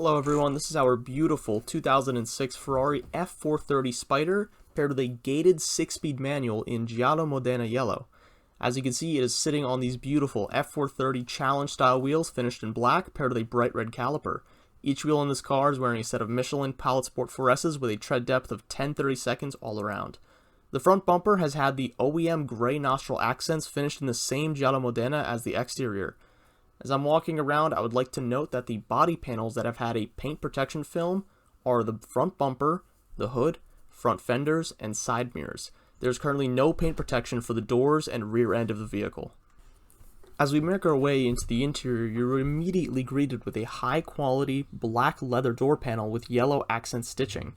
Hello everyone, this is our beautiful 2006 Ferrari F430 Spider paired with a gated 6-speed manual in Giallo Modena yellow. As you can see, it is sitting on these beautiful F430 Challenge style wheels finished in black paired with a bright red caliper. Each wheel in this car is wearing a set of Michelin Pilot Sport 4S's with a tread depth of 10/32 all around. The front bumper has had the OEM gray nostril accents finished in the same Giallo Modena as the exterior. As I'm walking around, I would like to note that the body panels that have had a paint protection film are the front bumper, the hood, front fenders, and side mirrors. There's currently no paint protection for the doors and rear end of the vehicle. As we make our way into the interior, you're immediately greeted with a high-quality black leather door panel with yellow accent stitching.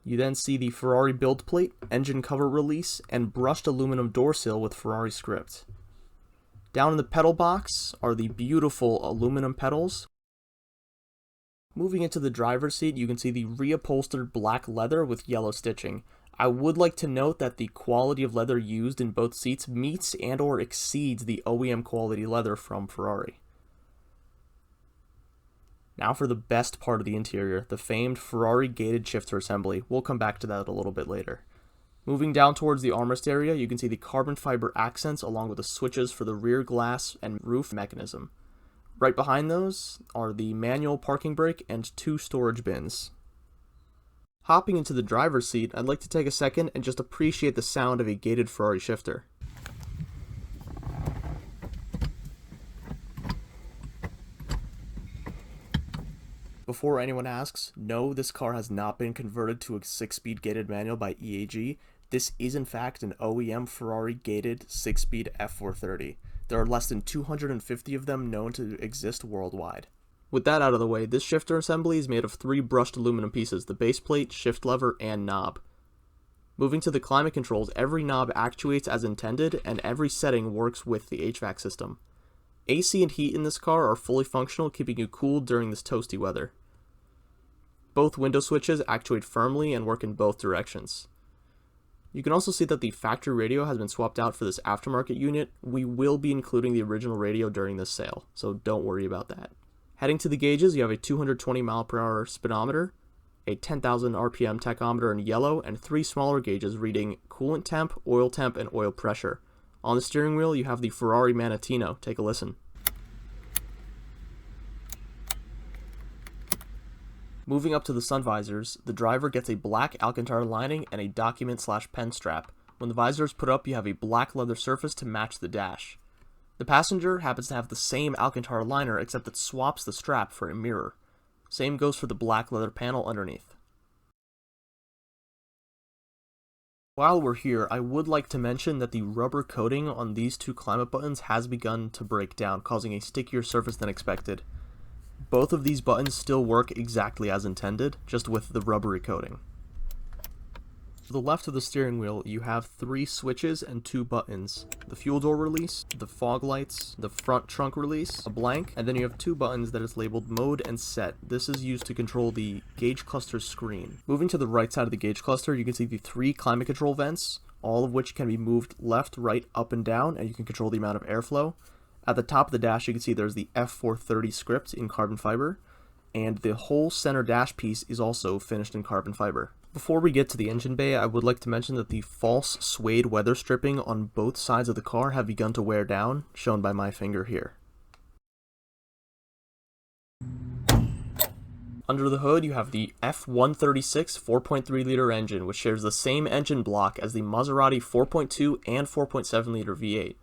You then see the Ferrari build plate, engine cover release, and brushed aluminum door sill with Ferrari script. Down in the pedal box are the beautiful aluminum pedals. Moving into the driver's seat, you can see the reupholstered black leather with yellow stitching. I would like to note that the quality of leather used in both seats meets and or exceeds the OEM quality leather from Ferrari. Now for the best part of the interior, the famed Ferrari gated shifter assembly. We'll come back to that a little bit later. Moving down towards the armrest area, you can see the carbon fiber accents along with the switches for the rear glass and roof mechanism. Right behind those are the manual parking brake and 2 storage bins. Hopping into the driver's seat, I'd like to take a second and just appreciate the sound of a gated Ferrari shifter. Before anyone asks, no, this car has not been converted to a 6-speed gated manual by EAG. This is in fact an OEM Ferrari gated 6-speed F430. There are less than 250 of them known to exist worldwide. With that out of the way, this shifter assembly is made of 3 brushed aluminum pieces, the base plate, shift lever, and knob. Moving to the climate controls, every knob actuates as intended and every setting works with the HVAC system. AC and heat in this car are fully functional, keeping you cool during this toasty weather. Both window switches actuate firmly and work in both directions. You can also see that the factory radio has been swapped out for this aftermarket unit. We will be including the original radio during this sale, so don't worry about that. Heading to the gauges, you have a 220 mph speedometer, a 10,000 RPM tachometer in yellow, and 3 smaller gauges reading coolant temp, and oil pressure. On the steering wheel, you have the Ferrari Manettino. Take a listen. Moving up to the sun visors, the driver gets a black Alcantara lining and a document/pen strap. When the visor is put up, you have a black leather surface to match the dash. The passenger happens to have the same Alcantara liner, except it swaps the strap for a mirror. Same goes for the black leather panel underneath. While we're here, I would like to mention that the rubber coating on these 2 climate buttons has begun to break down, causing a stickier surface than expected. Both of these buttons still work exactly as intended, just with the rubbery coating. To the left of the steering wheel, you have 3 switches and 2 buttons. The fuel door release, the fog lights, the front trunk release, a blank, and then you have 2 buttons that is labeled mode and set. This is used to control the gauge cluster screen. Moving to the right side of the gauge cluster, you can see the 3 climate control vents, all of which can be moved left, right, up, and down, and you can control the amount of airflow. At the top of the dash, you can see there's the F430 script in carbon fiber, and the whole center dash piece is also finished in carbon fiber. Before we get to the engine bay, I would like to mention that the false suede weather stripping on both sides of the car have begun to wear down, shown by my finger here. Under the hood, you have the F136 4.3-liter engine, which shares the same engine block as the Maserati 4.2 and 4.7-liter V8.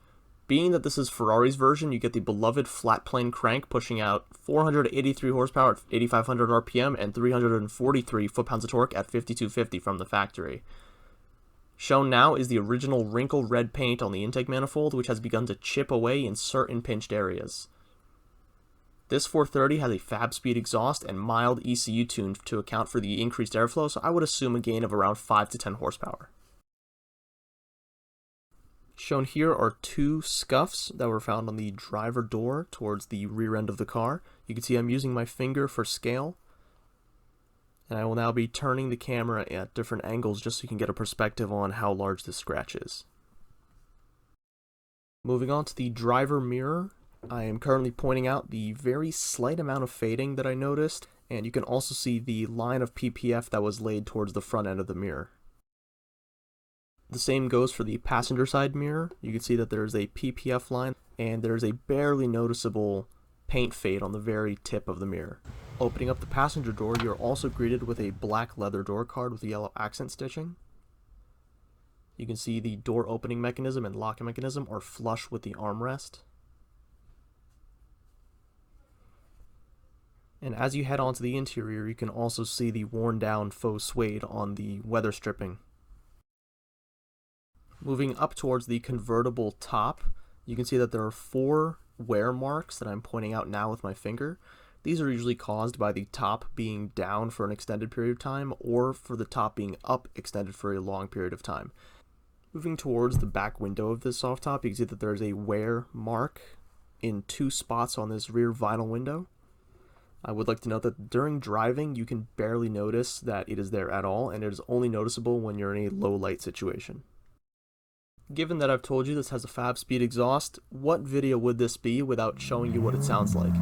Being that this is Ferrari's version, you get the beloved flat plane crank pushing out 483 horsepower at 8,500 RPM and 343 foot-pounds of torque at 5,250 from the factory. Shown now is the original wrinkle red paint on the intake manifold, which has begun to chip away in certain pinched areas. This 430 has a fab-speed exhaust and mild ECU tune to account for the increased airflow, so I would assume a gain of around 5 to 10 horsepower. Shown here are 2 scuffs that were found on the driver door towards the rear end of the car. You can see I'm using my finger for scale, and I will now be turning the camera at different angles just so you can get a perspective on how large this scratch is. Moving on to the driver mirror, I am currently pointing out the very slight amount of fading that I noticed, and you can also see the line of PPF that was laid towards the front end of the mirror. The same goes for the passenger side mirror. You can see that there's a PPF line, and there's a barely noticeable paint fade on the very tip of the mirror. Opening up the passenger door, you're also greeted with a black leather door card with yellow accent stitching. You can see the door opening mechanism and locking mechanism are flush with the armrest. And as you head onto the interior, you can also see the worn down faux suede on the weather stripping. Moving up towards the convertible top, you can see that there are 4 wear marks that I'm pointing out now with my finger. These are usually caused by the top being down for an extended period of time, or for the top being up extended for a long period of time. Moving towards the back window of this soft top, you can see that there's a wear mark in 2 spots on this rear vinyl window. I would like to note that during driving, you can barely notice that it is there at all, and it is only noticeable when you're in a low light situation. Given that I've told you this has a 5-speed exhaust, what video would this be without showing you what it sounds like?